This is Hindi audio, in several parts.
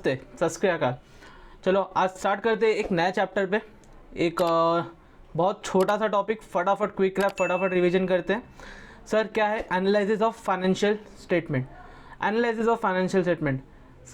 नमस्ते, सत श्री अकाल। चलो आज स्टार्ट करते हैं एक नया चैप्टर पे। एक बहुत छोटा सा टॉपिक, फटाफट क्विक रैप, फटाफट रिवीजन करते हैं। सर क्या है analysis of financial statement. Analysis of financial statement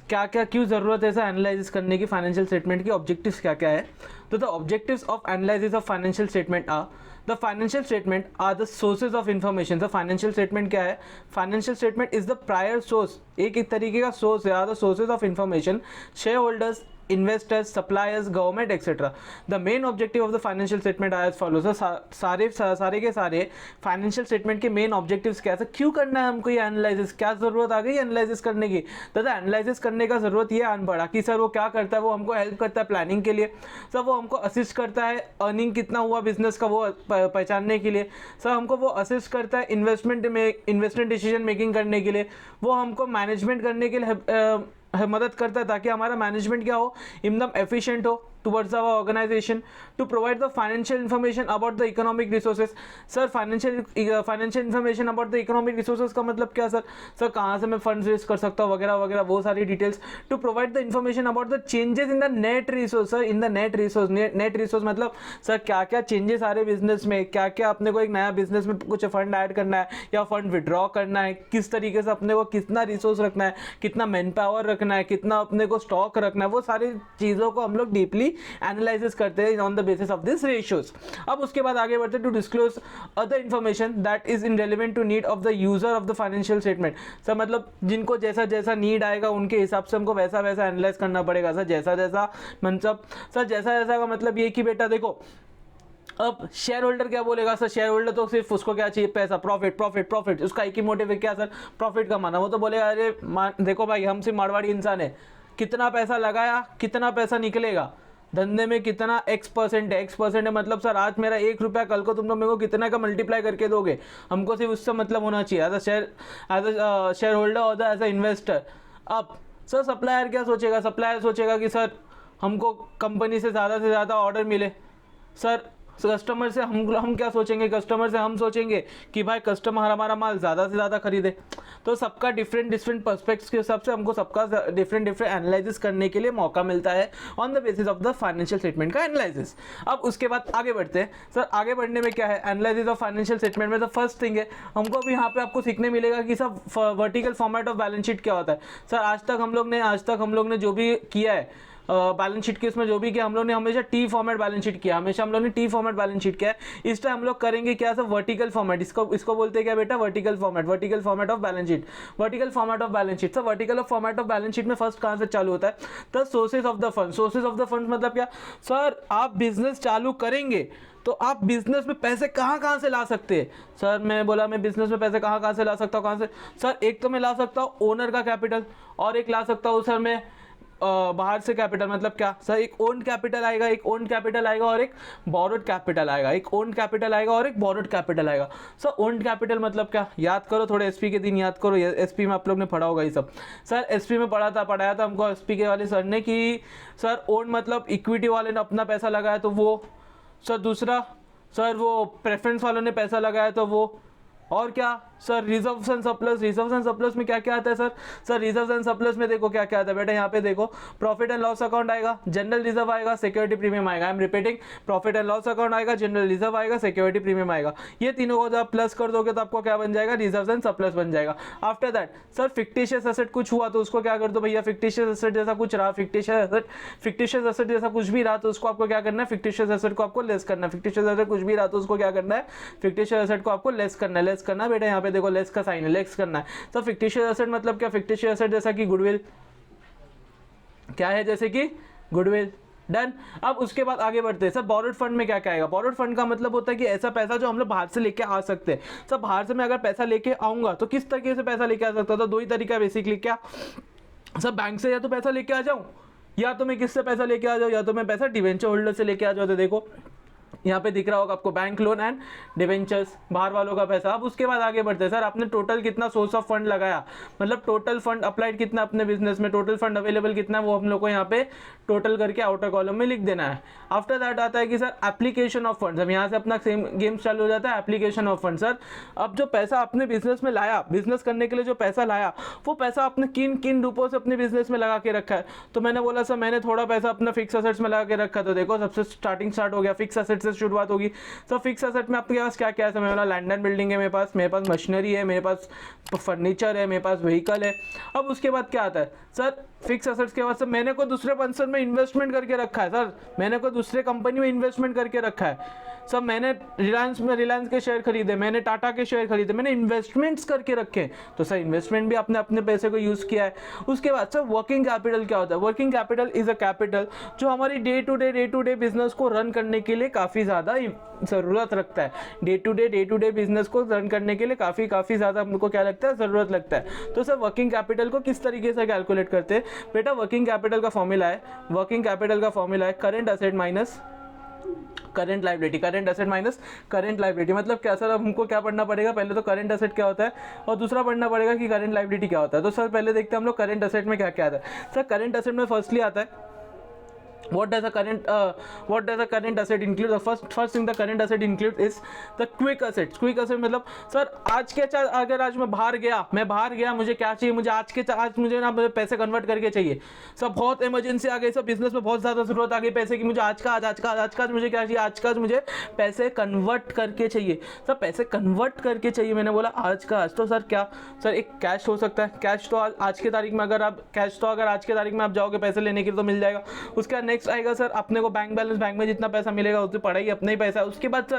क्या क्या, क्यों ज़रूरत है सर एनालिसिस करने की फाइनेंशियल स्टेटमेंट की, ऑब्जेक्टिव्स क्या क्या है। तो the objectives of analysis of financial statement are the financial statement are the sources of information. The financial statement क्या है, financial statement is the prior source, एक तरीके का सोर्स है, are the sources of information shareholders, investors, suppliers, government, etc. The main objective of the financial statement are as follows. सारे के सारे फाइनेंशियल स्टेटमेंट के मेन ऑब्जेक्टिव्स क्या है, क्यों करना है हमको ये एनालिसिस, क्या जरूरत आ गई एनालिसिस करने की। तो एनालिसिस करने का जरूरत ये आन पड़ा कि सर वो क्या करता है, वो हमको हेल्प करता है प्लानिंग के लिए, सर वो हमको असिस्ट करता है अर्निंग कितना हुआ बिजनेस का वो पहचानने के लिए, सर हमको वो असिस्ट करता है इन्वेस्टमेंट डिसीजन मेकिंग करने के लिए, वो हमको मैनेजमेंट करने के लिए मदद करता है ताकि हमारा मैनेजमेंट क्या हो, एकदम एफिशिएंट हो towards our organisation. To provide the financial information about the economic resources. Sir financial information about the economic resources का मतलब क्या सर कहाँ से मैं फंड्स रेज कर सकता हूँ वगैरह वगैरह, वो सारी details. To provide the information about the changes in the net resource. Sir in the net resource मतलब सर क्या क्या चेंजेस आ रहे बिजनेस में, क्या क्या अपने को एक नया बिजनेस में कुछ फंड ऐड करना है या फंड विड्रॉ करना है, किस तरीके से अपने को कितना रिसोर्स रखना है, कितना मैन पावर रखना है, कितना अपने को स्टॉक रखना है, वो सारी चीज़ों को हम लोग डीपली एनालिसिस करते हैं on the basis of this ratios. अब उसके बाद आगे बढ़ते to disclose other information that is in relevant to need of the user of the financial statement. Sir मतलब जिनको जैसा जैसा नीड आएगा उनके हिसाब से हमको वैसा वैसा एनालाइज करना पड़ेगा। सर जैसा जैसा मतलब सर जैसा जैसा का मतलब ये कि बेटा देखो अब शेयर होल्डर क्या बोलेगा, सर शेयर होल्डर तो सिर्फ उसको क्या चाहिए, पैसा, प्रॉफिट प्रॉफिट प्रॉफिट, उसका एक ही मोटिव है क्या सर, प्रॉफिट कमाना। वो तो बोलेगा अरे देखो भाई हम सिर्फ मारवाड़ी इंसान है, कितना पैसा लगाया कितना पैसा निकलेगा, धंधे में कितना x% है, x% है मतलब सर आज मेरा 1 रुपया, कल को तुम लोग मेरे को कितना का मल्टीप्लाई करके दोगे, हमको सिर्फ उससे मतलब होना चाहिए एज अ शेयर होल्डर और एज अ इन्वेस्टर। अब सर सप्लायर क्या सोचेगा, सप्लायर सोचेगा कि सर हमको कंपनी से ज़्यादा ऑर्डर मिले। सर कस्टमर से हम क्या सोचेंगे, कस्टमर से हम सोचेंगे कि भाई कस्टमर हमारा माल ज़्यादा से ज़्यादा खरीदे। तो सबका डिफरेंट पर्सपेक्ट्स के हिसाब से हमको सबका डिफरेंट एनालिसिस करने के लिए मौका मिलता है on the basis of the financial statement का एनालिसिस। अब उसके बाद आगे बढ़ते हैं। सर आगे बढ़ने में क्या है, एनालिसिस ऑफ फाइनेंशियल स्टेटमेंट में द फर्स्ट थिंग है हमको अभी यहाँ पे आपको सीखने मिलेगा कि sir vertical format of balance sheet क्या होता है। सर आज तक हम लोग ने जो भी किया है बैलेंस शीट के उसमें जो भी किया हम लोग ने हमेशा टी फॉर्मेट बैलेंस शीट किया, हमेशा हम लोग ने टी फॉर्मेट बैलेंस शीट किया है। इस टाइम हम लोग करेंगे क्या सर, वर्टिकल फॉर्मेट, इसको बोलते हैं क्या बेटा, vertical format of balance sheet. Vertical format of balance sheet, sir vertical format of balance sheet में फर्स्ट कहाँ से चालू होता है, the sources of the fund. Sources of the fund मतलब क्या, सर आप बिजनेस चालू करेंगे तो आप बिजनेस में पैसे कहाँ से ला सकते हैं। सर मैं बोला मैं बिजनेस में पैसे कहाँ से ला सकता हूँ, कहाँ से, सर एक तो मैं ला सकता हूँ ओनर का कैपिटल, और एक ला सकता हूँ सर मैं बाहर से कैपिटल। मतलब क्या सर, एक ओन्ड कैपिटल आएगा, और एक बोरोड कैपिटल आएगा, एक ओन्ड कैपिटल आएगा और एक बोरोड कैपिटल आएगा। सर ओन्ड कैपिटल मतलब क्या, याद करो थोड़े एसपी के दिन याद करो, एसपी में आप लोग ने पढ़ा होगा ये सब। सर एसपी में पढ़ाया था हमको एसपी के वाले सर ने कि सर ओन्ड मतलब इक्विटी वाले ने अपना पैसा लगाया तो वो, सर दूसरा सर वो प्रेफरेंस वालों ने पैसा लगाया तो वो, और क्या सर रिजर्व्स एंड सरप्लस में क्या क्या आता है सर रिजर्व्स एंड सरप्लस में देखो क्या क्या आता है बेटा, यहाँ पे देखो प्रॉफिट एंड लॉस अकाउंट आएगा, जनरल रिजर्व आएगा, सिक्योरिटी प्रीमियम आएगा। I am repeating, profit and loss account आएगा, जनरल रिजर्व आएगा, सिक्योरिटी प्रीमियम आएगा। ये तीनों को जब आप प्लस कर दोगे तो आपको क्या बन जाएगा, रिजर्व्स एंड सरप्लस बन जाएगा। After that sir fictitious asset कुछ हुआ तो उसको क्या कर दो भैया, फिक्टिशियस एसेट जैसा कुछ रहा, फिक्टिशियस एसेट जैसा कुछ भी रहा तो उसको आपको क्या करना है, फिक्टिशियस एसेट को आपको लेस करना है। फिक्टिशियस एसेट कुछ भी रहा तो उसको क्या करना है, फिक्टिशियस एसेट को आपको लेस करना है बेटा, यहाँ पे देखो लेस का साइन है, लेस करना है। तो फिक्टिशियस एसेट मतलब क्या, फिक्टिशियस एसेट जैसा कि गुडविल, क्या है जैसे कि गुडविल, डन। अब उसके बाद आगे बढ़ते हैं। सर बोरोड फंड में क्या क्या आएगा, बोरोड फंड का मतलब होता है कि ऐसा पैसा जो हम लोग बाहर से लेके आ सकते हैं। सर बाहर से मैं अगर पैसा लेके आऊंगा तो किस तरीके से पैसा लेके आ सकता था, दो ही तरीका बेसिकली, क्या सर बैंक से या तो पैसा लेके आ जाऊं, या तो मैं किससे पैसा लेके आ जाऊं, या तो मैं पैसा डिवेंचर होल्डर से लेके आ जाऊं। तो देखो यहाँ पे दिख रहा होगा आपको बैंक लोन एंड डिवेंचर्स, बाहर वालों का पैसा। अब उसके बाद आगे बढ़ते हैं सर, आपने टोटल कितना सोर्स ऑफ फंड लगाया, मतलब टोटल फंड अप्लाइड कितना अपने बिजनेस में, टोटल फंड अवेलेबल कितना है, वो हम लोग को यहाँ पे टोटल करके आउटर कॉलम में लिख देना है। आफ्टर दैट आता है कि सर एप्लीकेशन ऑफ फंड्स, अब यहाँ से अपना सेम गेम चालू हो जाता है, एप्लीकेशन ऑफ फंड। सर अब जो पैसा अपने बिजनेस में लाया, बिजनेस करने के लिए जो पैसा लाया, वो पैसा आपने किन किन रूपों से अपने बिजनेस में लगा के रखा है। तो मैंने बोला सर मैंने थोड़ा पैसा अपना फिक्स एसेट्स में लगा के रखा। तो देखो सबसे स्टार्ट हो गया, फिक्स एसेट से शुरुआत होगी। सर फिक्स एसेट में आपके पास क्या क्या है, मेरा लैंड एंड बिल्डिंग है, मेरे पास मशीनरी है, मेरे पास फर्नीचर है, मेरे पास व्हीकल है। अब उसके बाद क्या आता है सर, फिक्स एसेट्स के बाद सर मैंने कोई दूसरे पर्सन में इन्वेस्टमेंट करके रखा है, सर मैंने कोई दूसरे कंपनी में इन्वेस्टमेंट करके रखा है। सर मैंने रिलायंस के शेयर खरीदे, मैंने टाटा के शेयर खरीदे, मैंने इन्वेस्टमेंट्स करके रखे। तो सर इन्वेस्टमेंट भी आपने अपने पैसे को यूज़ किया है। उसके बाद सर वर्किंग कैपिटल क्या होता है, working capital is a capital जो हमारी डे टू डे बिजनेस को रन करने के लिए काफ़ी ज़्यादा ज़रूरत रखता है। डे टू डे बिजनेस को रन करने के लिए काफ़ी ज़्यादा हमको क्या लगता है, ज़रूरत लगता है। तो सर वर्किंग कैपिटल को किस तरीके से कैलकुलेट करते हैं बेटा, वर्किंग कैपिटल का फॉर्मूला है current asset minus current liability, current asset minus current liability. मतलब क्या सर, अब हमको क्या पढ़ना पड़ेगा, पहले तो करंट एसेट क्या होता है और दूसरा पढ़ना पड़ेगा कि करंट लाइबिलिटी क्या होता है। तो सर पहले देखते हैं हम लोग करंट एसेट में क्या क्या आता है। सर करंट एसेट में फर्स्टली आता है what does a current asset include? The first thing the current asset includes is the quick assets. quick asset मतलब सर अगर आज मैं बाहर गया, मुझे क्या चाहिए, मुझे आज मुझे ना पैसे कन्वर्ट करके चाहिए। सर बहुत इमरजेंसी आ गई, सब बिजनेस में बहुत ज़्यादा ज़रूरत आ गई पैसे की, मुझे आज का आज मुझे क्या चाहिए, आज का मुझे पैसे कन्वर्ट करके चाहिए। सर पैसे कन्वर्ट करके चाहिए, मैंने बोला आज का आज। तो सर क्या सर एक कैश हो सकता है, कैश तो आज की तारीख में अगर आज की तारीख में आप जाओगे पैसे लेने के लिए तो मिल जाएगा। उसके बाद नेक्स्ट आएगा सर अपने को बैंक बैलेंस, बैंक में जितना पैसा मिलेगा उससे पढ़ाई अपना ही पैसा है। उसके बाद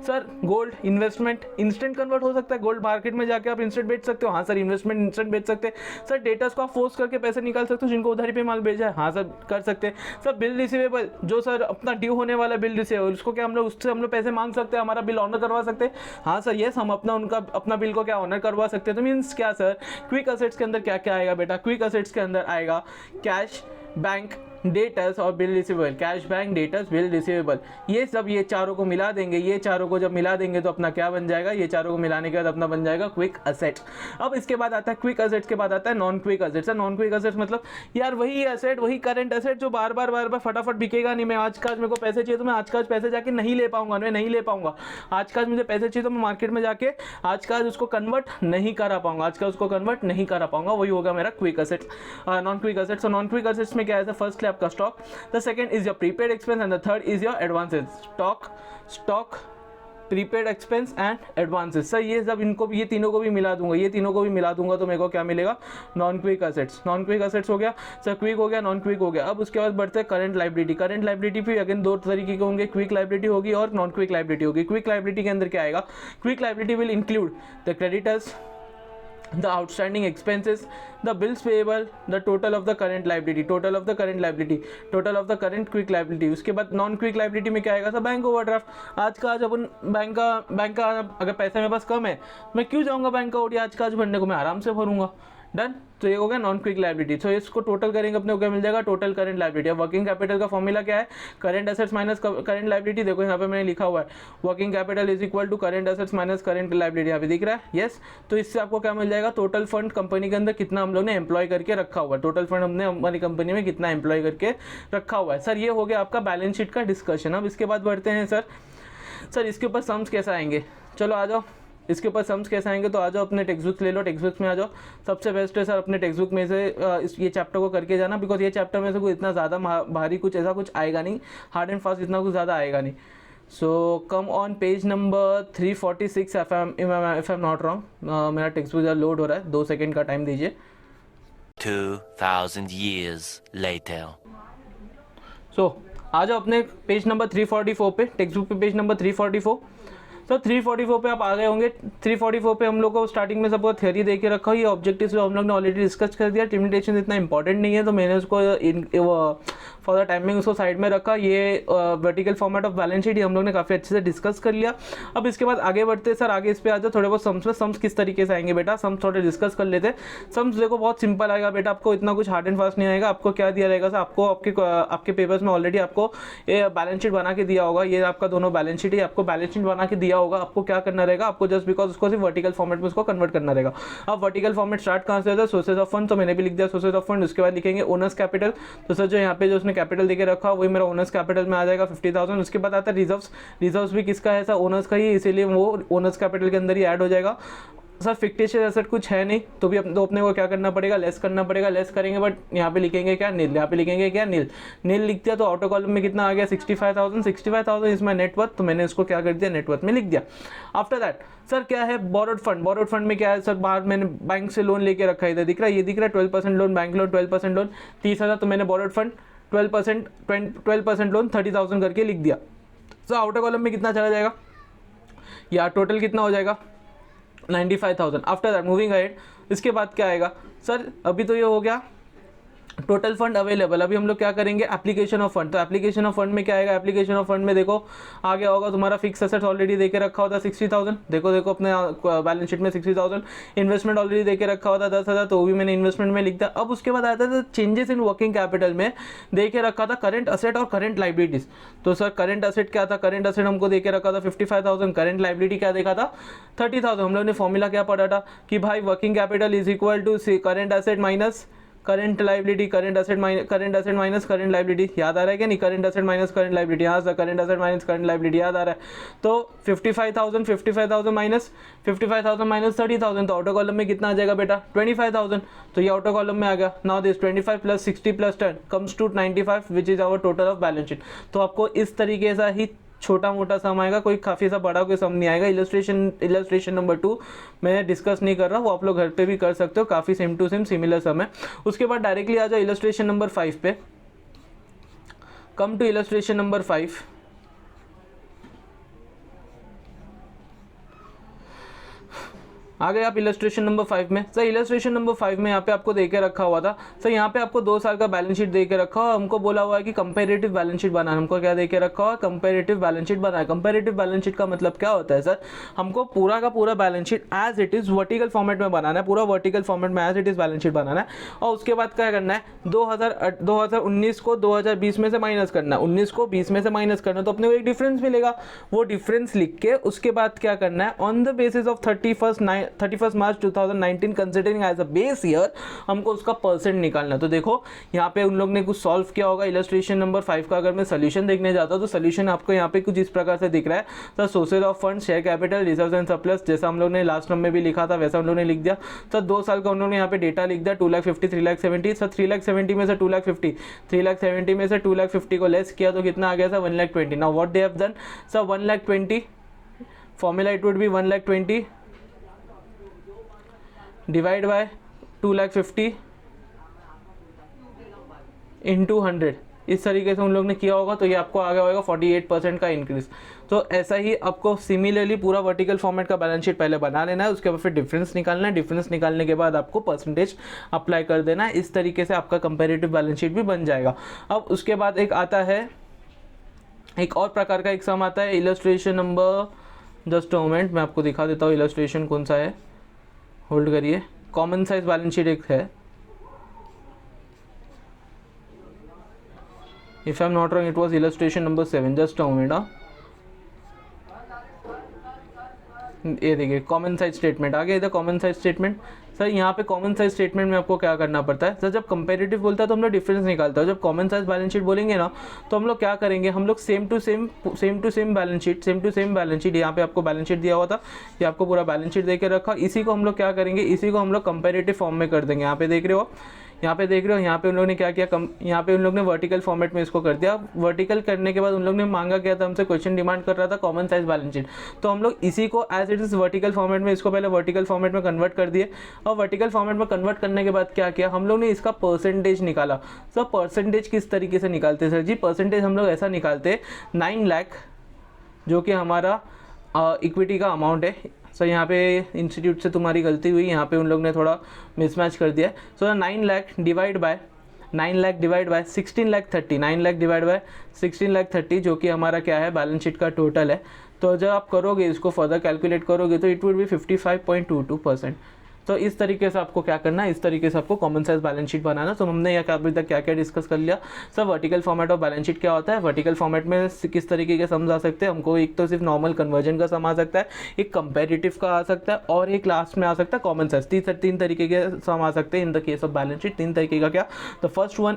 sir gold investment instant convert हो सकता है, गोल्ड मार्केट में जाके आप इंस्टेंट बेच सकते हो। हाँ सर इन्वेस्टमेंट इंस्टेंट बेच सकते हैं। सर डेटर्स को आप फोर्स करके पैसे निकाल सकते हो जिनको उधारी पे माल भेजा है, हाँ सर कर सकते हैं। सर बिल रिसीवेबल, जो सर अपना ड्यू होने वाला बिल रिसीवेबल, उसको क्या हम लोग उससे पैसे मांग सकते हैं, हमारा बिल ऑनर करवा सकते हैं। हाँ सर यस, हम अपना बिल को क्या ऑनर करवा सकते हैं। तो मीन्स क्या सर, क्विक असेट्स के अंदर क्या क्या आएगा बेटा, क्विक असेट्स के अंदर आएगा कैश, बैंक, डेटर्स और bill receivable. Cash, bank, debtors, bill receivable, ये चारों को मिला देंगे। ये चारों को जब मिला देंगे तो अपना क्या बन जाएगा, ये चारों को मिलाने के बाद अपना बन जाएगा क्विक असेट। अब इसके बाद आता है क्विक असेट्स के बाद आता है non quick assets. Non quick assets मतलब यार वही असेट, वही करंट असेट जो बार बार फटाफट बिकेगा नहीं। मैं आज का मेरे को पैसे चाहिए तो मैं आज का पैसे जाके नहीं ले पाऊंगा, आज का मुझे पैसे चाहिए तो मैं मार्केट में जाके आज का उसको कन्वर्ट नहीं करा पाऊंगा, वही होगा मेरा quick assets, non quick assets. Non quick assets में क्या है, फर्स्ट आपका stock, the second is your prepaid expense and the third is your advances. Stock prepaid expense and advances. Sir ये सब ये तीनों को भी मिला दूंगा तो मेरे को क्या मिलेगा, नॉन क्विक असेट्स हो गया सर, क्विक हो गया, नॉन क्विक हो गया। अब उसके बाद बढ़ते हैं करंट लाइबिलिटी भी अगेन दो तरीके के होंगे, क्विक लाइबिलिटी होगी और नॉन क्विक लाइबिलिटी होगी। क्विक लाइबिलिटी के अंदर क्या आएगा, quick liability will include the creditors, the outstanding expenses, the bills payable, the total of the current quick liability। उसके बाद नॉन क्विक लाइबिलिटी में क्या आएगा सर, बैंक ओवरड्राफ्ट। आज का आज अपन बैंक का अगर पैसे मेरे पास कम है मैं क्यों जाऊँगा बैंक का ओडी आज का आज भरने को, मैं आराम से भरूंगा। डन, तो ये हो गया नॉन क्विक लाइबिलिटी। तो इसको टोटल करेंगे अपने को क्या मिल जाएगा, टोटल करंट लाइबिलिटी। अब वर्किंग कैपिटल का फॉर्मूला क्या है, current assets minus current liability. देखो यहाँ पे मैंने लिखा हुआ है working capital is equal to current assets minus current liability, यहाँ पे दिख रहा है यस। तो इससे आपको क्या मिल जाएगा, टोटल फंड कंपनी के अंदर कितना हम लोग ने एम्प्लॉय करके रखा हुआ है, टोटल फंड हमने हमारी कंपनी में कितना एम्प्लॉय करके रखा हुआ है। सर ये हो गया आपका बैलेंस शीट का डिस्कशन। अब इसके बाद बढ़ते हैं सर इसके ऊपर सम्स कैसे आएंगे, चलो आ जाओ इसके ऊपर सम्स कैसे आएंगे। तो आ जाओ अपने टेक्स्ट बुक्स ले लो, टेक्स्ट बुक्स में आ जाओ। सबसे बेस्ट है सर अपने टेक्स्ट बुक में से ये चैप्टर को करके जाना, बिकॉज ये चैप्टर में से कोई इतना ज़्यादा भारी कुछ ऐसा कुछ आएगा नहीं, हार्ड एंड फास्ट इतना कुछ ज़्यादा आएगा नहीं। So come on page number 346 if I am not wrong. मेरा टेक्स्ट बुक लोड हो रहा है, 2 सेकेंड का टाइम दीजिए। 2000 years later। सो आ जाओ अपने पेज नंबर 344 पे, टेक्स्ट बुक पे पेज नंबर 344। सर 344 पे आप आ गए होंगे। 344 पे हम लोग को स्टार्टिंग में सबको थ्योरी दे के रखा हुआ, ये ऑब्जेक्टिव्स हम लोग ने ऑलरेडी डिस्कस कर दिया। लिमिटेशन इतना इंपॉर्टेंट नहीं है तो मैंने उसको फॉर द टाइमिंग उसको साइड में रखा। ये vertical format of balance sheet हम लोग ने काफ़ी अच्छे से डिस्कस कर लिया। अब इसके बाद आगे बढ़ते हैं सर, आगे इस पे आ जाओ थोड़े बहुत सम्स में। सम्स किस तरीके से आएंगे बेटा, सम्स थोड़े डिस्कस कर लेते हैं। सम्स देखो बहुत सिंपल आएगा बेटा, आपको इतना कुछ हार्ड एंड फास्ट नहीं आएगा। आपको क्या दिया रहेगा सर, आपको आपके पेपर्स में ऑलरेडी आपको ये बैलेंस शीट बना के दिया होगा। ये आपका दोनों बैलेंस शीट है, आपको बैलेंस शीट बना के दिया होगा। आपको क्या करना रहेगा, आपको जस्ट बिकॉज उसको सिर्फ वर्टिकल फॉर्मेट में उसको कन्वर्ट करना रहेगा। अब वर्टिकल फॉर्मेट स्टार्ट कहाँ से होता है, सोर्सेज ऑफ फंड, तो मैंने भी लिख दिया सोर्सेज ऑफ फंड। उसके बाद लिखेंगे ओनर्स कैपिटल, तो सर जो यहाँ पे जो उसने कैपिटल देके रखा वही मेरा ओनर्स कैपिटल में आ जाएगा 50,000। उसके बाद आता है रिजर्व्स। रिजर्व्स भी किसका है सर, ओनर्स का ही, इसीलिए वो ओनर्स कैपिटल के अंदर ही ऐड हो जाएगा। सर फिक्टिशियस एसेट कुछ है नहीं, तो भी तो अपने को क्या करना पड़ेगा, लेस करना पड़ेगा। लेस करेंगे बट यहाँ पे लिखेंगे क्या, नील। यहाँ पे लिखेंगे क्या, नील। नील लिख दिया तो ऑटो कॉलम में कितना आ गया 65,000। 65,000 इज माई नेटवर्थ, तो मैंने इसको क्या कर दिया, नेटवर्थ में लिख दिया। आफ्टर दैट सर क्या है, बोरोड फंड। बोरोड फंड में क्या है सर, बाहर मैंने बैंक से लोन लेके रखा है, इधर दिख रहा है, ये दिख रहा है 12% लोन, बैंक लोन 12% लोन 30,000, तो मैंने बोरोड फंड 12% लोन 30,000 करके लिख दिया। सर आउटर कॉलम में कितना चला जाएगा, या टोटल कितना हो जाएगा 95,000। आफ्टर दैट मूविंग अहेड, इसके बाद क्या आएगा सर, अभी तो ये हो गया टोटल फंड अवेलेबल। अभी हम लोग क्या करेंगे, एप्लीकेशन ऑफ फंड। तो एप्लीकेशन ऑफ फंड में क्या आएगा, एप्लीकेशन ऑफ फंड में देखो आ गया होगा तुम्हारा फिक्स एसेट ऑलरेडी देके रखा होता 60,000। देखो देखो अपने बैलेंस शीट में 60,000। इन्वेस्टमेंट ऑलरेडी देके रखा होता 10,000, तो वो भी मैंने इन्वेस्टमेंट में लिख दिया। अब उसके बाद आता था चेंजेस इन वर्किंग कैपिटल में देके रखा था करंट असेट और करंट लाइबिलिटीज। तो सर करंट असेट क्या था, करंट असेट हमको देके रखा था 55,000, करंट लाइबिलिटी क्या देखा था 30,000। हम लोग ने फॉर्मूला क्या पढ़ा था कि भाई working capital is equal to current asset minus current liability, current asset minus current liability. याद आ रहा है क्या नहीं, current asset minus current liability. हाँ sir, current asset minus current liability याद आ रहा है। तो 55,000 माइनस 30,000, तो ऑटो कॉलम में कितना आ जाएगा बेटा 25,000। तो ये ऑटो कॉलम में आ गया। Now this 25 plus 60 plus 10 comes to 95 which is our total of balance sheet. तो आपको इस तरीके से ही छोटा मोटा सम आएगा, कोई काफ़ी सा बड़ा कोई सम नहीं आएगा। इलस्ट्रेशन नंबर 2 मैं डिस्कस नहीं कर रहा, वो आप लोग घर पे भी कर सकते हो, काफ़ी same to same similar sum है। उसके बाद डायरेक्टली आ जाओ इलस्ट्रेशन नंबर 5 पे। Come to illustration number 5। आ गए आप इलस्ट्रेशन नंबर 5 में। सर इलस्ट्रेशन नंबर 5 में यहाँ पे आपको देके रखा हुआ था सर, यहाँ पे आपको 2 साल का बैलेंस शीट देके रखा हुआ, हमको बोला हुआ है कि कंपैरेटिव बैलेंस शीट बनाना। हमको क्या देके रखा हुआ, कंपैरेटिव बैलेंस शीट बनाना। कंपैरेटिव बैलेंस शीट का मतलब क्या होता है सर, हमको पूरा का पूरा balance sheet as it is vertical format में बनाना है, पूरा वर्टिकल फॉर्मेट में as it is balance sheet बनाना है। और उसके बाद क्या करना है, 2019 को 2020 में से माइनस करना है, 19 को 20 में से माइनस करना है, तो अपने को एक डिफरेंस मिलेगा। वो डिफरेंस लिख के उसके बाद क्या करना है, on the basis of 31 March 2019 considering as a base year, हमको उसका परसेंट निकालना। तो देखो यहाँ पे उन लोग ने कुछ सॉल्व किया होगा इलस्ट्रेशन नंबर 5 का। अगर मैं सोल्यूशन देखने जाता हूँ तो सोल्यूशन आपको यहाँ पे कुछ इस प्रकार से दिख रहा है। तो sources of fund, share capital, reserves and surplus, जैसा हम लोग ने लास्ट नंबर में भी लिखा था वैसा हम लोग ने लिख दिया। तो 2 साल का उन्होंने यहाँ पे डेटा लिख दिया 2,50,000 3,70,000। सर 3,70,000 में से 2,50,000 3,70,000 में से 2,50,000 को लेस किया तो कितना आ गया sir 1,20,000। Now what they have done sir 1,20,000 formula it would be 1,20,000 divide by 2,50,000 into 100। इस तरीके से उन लोग ने किया होगा, तो ये आपको आ गया होगा 48% का इंक्रीज। तो ऐसा ही आपको सिमिलरली पूरा वर्टिकल फॉर्मेट का बैलेंस शीट पहले बना लेना है, उसके बाद फिर डिफरेंस निकालना है। डिफरेंस निकालने के बाद आपको परसेंटेज अप्लाई कर देना है। इस तरीके से आपका कंपेरेटिव बैलेंस शीट भी बन जाएगा। अब उसके बाद एक आता है, एक और प्रकार का एक सम आता है इलस्ट्रेशन नंबर, जस्ट मोमेंट मैं आपको दिखा देता हूँ इलस्ट्रेशन कौन सा है, होल्ड करिए। कॉमन साइज बैलेंस शीट एक है, if I am not wrong it was illustration number 7, just a moment. ये देखिए कॉमन साइज स्टेटमेंट आ गया इधर, कॉमन साइज स्टेटमेंट। सर यहाँ पे कॉमन साइज स्टेटमेंट में आपको क्या करना पड़ता है सर, जब कंपेरेटिव बोलता है तो हम लोग डिफरेंस निकालते हैं। जब कॉमन साइज बैलेंस शीट बोलेंगे ना तो हम लोग क्या करेंगे, हम लोग same to same balance sheet, यहाँ पे आपको बैलेंस शीट दिया हुआ था, ये आपको पूरा बैलेंस शीट देके रखा, इसी को हम लोग क्या करेंगे, इसी को हम लोग कंपेरेटिव फॉर्म में कर देंगे। यहाँ पे देख रहे हो, यहाँ पे उन लोग ने क्या किया, यहाँ पे उन लोग ने वर्टिकल फॉर्मेट में इसको कर दिया। वर्टिकल करने के बाद उन लोग ने मांगा क्या था हमसे, क्वेश्चन डिमांड कर रहा था कॉमन साइज बैलेंस शीट, तो हम लोग इसी को as it is vertical format में, इसको पहले वर्टिकल फॉर्मेट में कन्वर्ट कर दिए। और वर्टिकल फॉर्मेट में कन्वर्ट करने के बाद क्या किया, हम लोग ने इसका परसेंटेज निकाला। सर परसेंटेज किस तरीके से निकालते हैं सर जी, परसेंटेज हम लोग ऐसा निकालते 9 लाख जो कि हमारा इक्विटी का अमाउंट है। सर यहाँ पे इंस्टीट्यूट से तुम्हारी गलती हुई, यहाँ पे उन लोग ने थोड़ा मिसमैच कर दिया। सो 9 lakh divide by 9 lakh divide by 16 lakh 30, 9 lakh divide by 16 lakh 30 जो कि हमारा क्या है बैलेंस शीट का टोटल है। तो जब आप करोगे इसको फर्दर कैलकुलेट करोगे तो इट वुड बी 55.22%। तो इस तरीके से आपको क्या करना है, इस तरीके से आपको कॉमन साइज बैलेंस शीट बनाना। तो हमने यहाँ अभी तक क्या क्या डिस्कस कर लिया sir. Vertical format of balance sheet क्या होता है, वर्टिकल फॉर्मेट में किस तरीके के सम्स आ सकते हैं हमको, एक तो सिर्फ नॉर्मल कन्वर्जन का सम आ सकता है, एक कंपेरेटिव का आ सकता है और एक लास्ट में आ सकता है कॉमन साइज। तीन तरीके के सम आ सकते हैं in the case of balance sheet. 3 तरीके का क्या, द फर्स्ट वन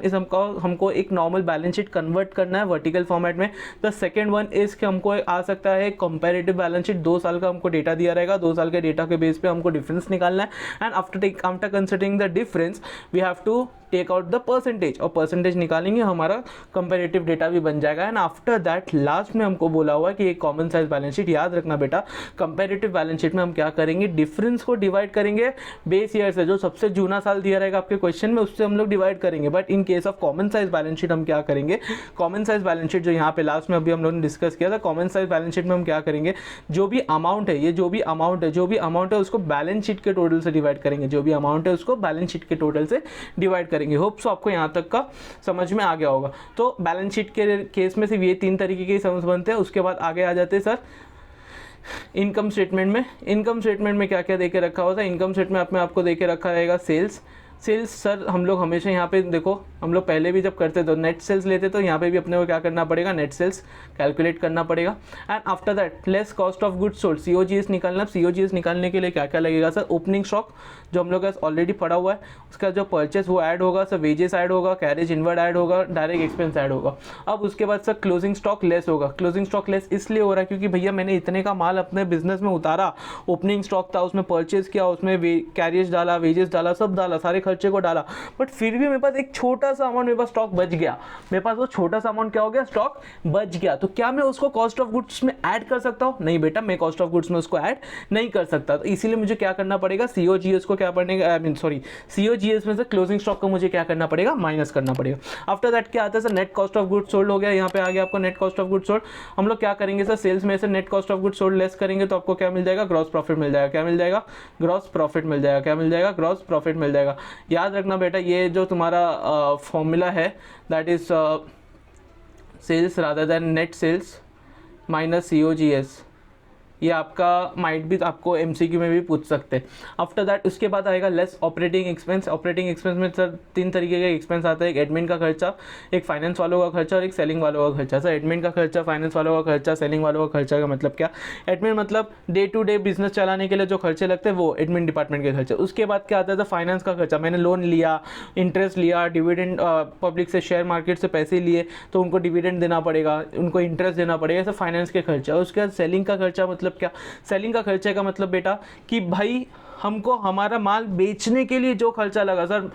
इज हमको एक नॉर्मल बैलेंस शीट कन्वर्ट करना है वर्टिकल फॉर्मेट में। द सेकेंड वन इज कि हमको आ सकता है कंपेरेटिव बैलेंस शीट, 2 साल का हमको डेटा दिया रहेगा, 2 साल के डेटा के बेस पे हमको डिफरेंस निकालना है। And after considering the difference we have to take out the percentage, और परसेंटेज निकालेंगे हमारा कंपेरेटिव डेटा भी बन जाएगा। एंड आफ्टर दैट लास्ट में हमको बोला हुआ है कि एक कॉमन साइज बैलेंस शीट, याद रखना बेटा कंपेरेटिव बैलेंस शीट में हम क्या करेंगे, डिफरेंस को डिवाइड करेंगे बेस ईयर से, जो सबसे जूना साल दिया रहेगा आपके क्वेश्चन में उससे हम लोग डिवाइड करेंगे। But in case of common size balance sheet हम क्या करेंगे, कॉमन साइज बैलेंस शीट जो यहाँ पे लास्ट में अभी हम लोगों ने डिस्कस किया था, कॉमन साइज बैलेंस शीट में हम क्या करेंगे, जो भी अमाउंट है, ये जो भी अमाउंट है उसको बैलेंस शीट के टोटल से डिवाइड करेंगे, जो भी अमाउंट है उसको बैलेंस शीट के टोटल से डिवाइड करेंगे। होप सो आपको यहाँ तक का समझ में आ गया होगा। तो बैलेंस शीट के केस में सिर्फ ये 3 तरीके के समझ बनते हैं। उसके बाद आगे आ जाते हैं सर इनकम स्टेटमेंट में। इनकम स्टेटमेंट में क्या क्या देके रखा होता है, इनकम स्टेटमेंट में आपको देके रखा रहेगा सेल्स सर। हम लोग हमेशा यहाँ पे देखो, हम लोग पहले भी जब करते तो नेट सेल्स लेते तो यहाँ पे भी अपने को क्या करना पड़ेगा, नेट सेल्स कैलकुलेट करना पड़ेगा। And after that less cost of goods sold, COGS निकालना। COGS निकालने के लिए क्या क्या लगेगा सर, ओपनिंग स्टॉक जो हम लोग ऑलरेडी पड़ा हुआ है, उसका जो परचेस वो ऐड होगा सर, वेजेस ऐड होगा, कैरेज इनवर्ड ऐड होगा, डायरेक्ट एक्सपेंस ऐड होगा। अब उसके बाद सर क्लोजिंग स्टॉक लेस होगा। क्लोजिंग स्टॉक लेस इसलिए हो रहा है क्योंकि भैया मैंने इतने का माल अपने बिजनेस में उतारा, ओपनिंग स्टॉक था, उसमें परचेज किया, उसमें कैरेज डाला, वेजेस डाला, सब डाला, सारे खर्चे को डाला, बट फिर भी मेरे पास एक छोटा सा अमाउंट, मेरे पास स्टॉक बच गया, मेरे पास वो छोटा सा अमाउंट क्या हो गया, स्टॉक बच गया। तो क्या मैं उसको कॉस्ट ऑफ गुड्स में ऐड कर सकता हूँ? नहीं बेटा, मैं कॉस्ट ऑफ गुड्स में उसको ऐड नहीं कर सकता। तो इसीलिए मुझे क्या करना पड़ेगा, COGS को क्या पड़ेगा, COGS में से क्लोजिंग स्टॉक को मुझे क्या करना पड़ेगा, माइनस करना पड़ेगा। आफ्टर दैट क्या आता है sir, net cost of goods sold हो गया। यहाँ पे आ गया आपको net cost of goods sold. हम लोग क्या करेंगे सर, सेल्स में से net cost of goods sold less करेंगे तो आपको क्या मिल जाएगा, ग्रॉस प्रॉफिट मिल जाएगा। क्या मिल जाएगा, ग्रॉस प्रॉफिट मिल जाएगा। क्या मिल जाएगा, ग्रॉस प्रॉफिट मिल जाएगा। याद रखना बेटा, ये जो तुम्हारा फॉर्मूला है that is sales rather than net sales minus COGS, ये आपका माइट भी आपको MCQ में भी पूछ सकते हैं। आफ्टर दैट उसके बाद आएगा less operating expense. Operating expense में सर 3 तरीके के एक्सपेंस आता है, एक एडमिन का खर्चा, एक फाइनेंस वालों का खर्चा और एक सेलिंग वालों का खर्चा। सर एडमिन का खर्चा, फाइनेंस वालों का खर्चा, सेलिंग वालों का खर्चा का मतलब क्या, एडमिन मतलब डे टू डे बिजनेस चलाने के लिए जो खर्चे लगते हैं वो एडमिन डिपार्टमेंट के खर्चे। उसके बाद क्या आता है, फाइनेंस का खर्चा, मैंने लोन लिया, इंटरेस्ट लिया, डिविडेंड पब्लिक से शेयर मार्केट से पैसे लिए तो उनको डिविडेंड देना पड़ेगा, उनको इंटरेस्ट देना पड़ेगा, सब फाइनेंस के खर्चा। उसके बाद सेलिंग का खर्चा मतलब क्या, सेलिंग का खर्चे का मतलब बेटा कि भाई हमको हमारा माल बेचने के लिए जो खर्चा लगा सर,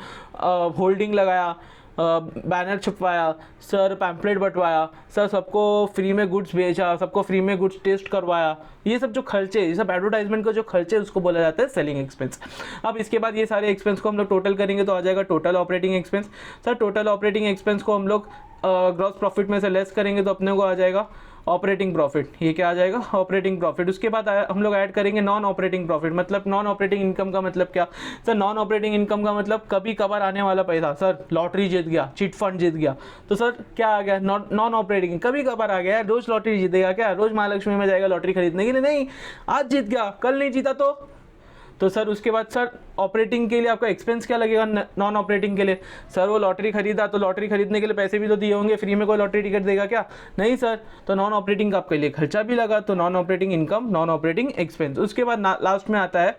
होल्डिंग लगाया, बैनर छपवाया सर, पैम्पलेट बंटवाया सर, सबको फ्री में गुड्स बेचा, सबको फ्री में गुड्स टेस्ट करवाया, ये सब जो खर्चे, ये सब एडवर्टाइजमेंट का जो खर्चे उसको बोला जाता है सेलिंग एक्सपेंस। अब इसके बाद ये सारे एक्सपेंस को हम लोग टोटल करेंगे तो आ जाएगा total operating expense. Sir total operating expense को हम लोग ग्रॉस प्रॉफिट में से लेस करेंगे तो अपने को आ जाएगा ऑपरेटिंग प्रॉफिट। ये क्या आ जाएगा, ऑपरेटिंग प्रॉफिट। उसके बाद हम लोग ऐड करेंगे नॉन ऑपरेटिंग प्रॉफिट। मतलब नॉन ऑपरेटिंग इनकम का मतलब क्या सर, नॉन ऑपरेटिंग इनकम का मतलब कभी कभार आने वाला पैसा। सर लॉटरी जीत गया, चिट फंड जीत गया, तो सर क्या आ गया, नॉन ऑपरेटिंग, कभी कभार आ गया। रोज लॉटरी जीतेगा क्या, रोज महालक्ष्मी में जाएगा लॉटरी खरीदने के लिए? नहीं, आज जीत गया, कल नहीं जीता तो सर उसके बाद सर ऑपरेटिंग के लिए आपका एक्सपेंस क्या लगेगा, नॉन ऑपरेटिंग के लिए? सर वो लॉटरी खरीदा तो लॉटरी खरीदने के लिए पैसे भी तो दिए होंगे, फ्री में कोई लॉटरी टिकट देगा क्या? नहीं सर, तो नॉन ऑपरेटिंग का आपके लिए खर्चा भी लगा, तो non operating income, non operating expense. उसके बाद लास्ट में आता है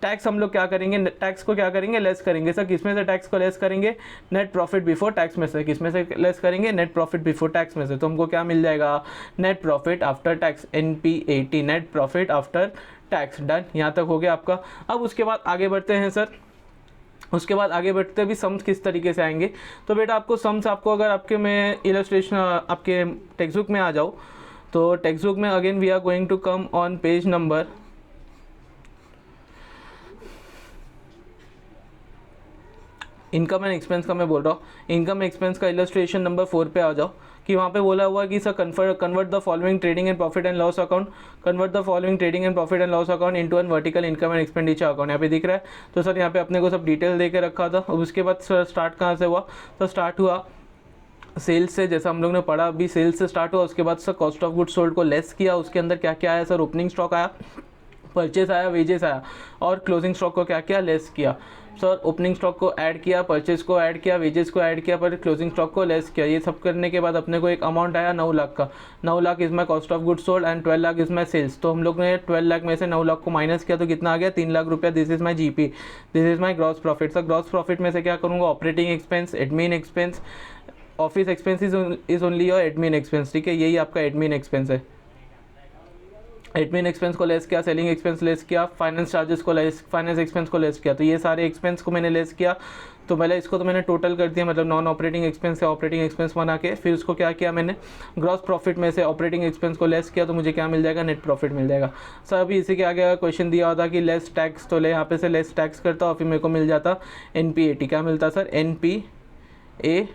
टैक्स। हम लोग क्या करेंगे, टैक्स को क्या करेंगे, लेस करेंगे। सर किसमें से टैक्स को लेस करेंगे, नेट प्रॉफिट बिफोर टैक्स में से। किसमें से लेस करेंगे, नेट प्रॉफिट बिफोर टैक्स में से। तो हमको क्या मिल जाएगा, net profit after tax, NPAT, net profit after tax. Done, यहाँ तक हो गया आपका। अब उसके बाद आगे बढ़ते हैं सर, उसके बाद आगे बढ़ते भी सम्स किस तरीके से आएंगे। तो बेटा आपको सम्स, आपको अगर आपके में इलस्ट्रेशन आपके टेक्स्ट बुक में आ जाओ तो टेक्स्ट बुक में again we are going to come on page number, income and expense का मैं बोल रहा हूँ, इनकम एक्सपेंस का इलस्ट्रेशन नंबर 4 पे आ जाओ। कि वहाँ पे बोला हुआ है कि sir convert the following trading and profit and loss account, convert the following trading and profit and loss account into an vertical income and expenditure account, यहाँ पे दिख रहा है। तो सर यहाँ पे अपने को सब डिटेल दे के रखा था। और उसके बाद सर स्टार्ट कहाँ से हुआ, तो स्टार्ट हुआ सेल्स से, जैसा हम लोग ने पढ़ा अभी सेल्स से स्टार्ट हुआ। उसके बाद sir cost of goods sold को लेस किया, उसके अंदर क्या क्या आया सर, ओपनिंग स्टॉक आया, परचेस आया, वेजेस आया, और क्लोजिंग स्टॉक को क्या किया, लेस किया। सर ओपनिंग स्टॉक को ऐड किया, परचेस को ऐड किया, वेजेस को ऐड किया, पर क्लोजिंग स्टॉक को लेस किया। ये सब करने के बाद अपने को एक अमाउंट आया 9 लाख का। 9 lakh is my cost of goods sold and 12 lakh is my sales. तो हम लोग ने 12 लाख में से 9 लाख को माइनस किया तो कितना आ गया, 3 लाख रुपया। This is my GP, this is my gross profit. Sir gross profit में से क्या करूँगा, operating expense, admin expense, office expense is only your admin expense, ठीक है, यही आपका एडमिन एक्सपेंस है। एडमिन एक्सपेंस को लेस किया, सेलिंग एक्सपेंस लेस किया, फाइनेंस चार्जेस को लेस, फाइनेंस एक्सपेंस को लेस किया। तो ये सारे एक्सपेंस को मैंने लेस किया। तो पहले इसको तो मैंने टोटल कर दिया, मतलब नॉन ऑपरेटिंग एक्सपेंस से ऑपरेटिंग एक्सपेंस बना के, फिर उसको क्या किया मैंने, ग्रॉस प्रॉफिट में से ऑपरेटिंग एक्सपेंस को लेस किया, तो मुझे क्या मिल जाएगा, नेट प्रॉफिट मिल जाएगा। सर अभी इसी के आगे क्वेश्चन दिया होता कि लेस टैक्स, तो ले यहाँ पे से लेस टैक्स करता और फिर मेरे को मिल जाता NPAT। क्या मिलता sir, NPAT,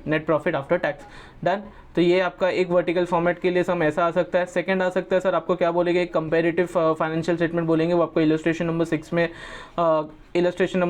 net profit after tax. Done. तो ये आपका एक वर्टिकल फॉर्मेट के लिए सम ऐसा आ सकता है। सेकंड आ सकता है सर, आपको क्या बोलेंगे, एक कंपेरेटिव फाइनेंशियल स्टेटमेंट बोलेंगे, वो आपको इलस्ट्रेशन नंबर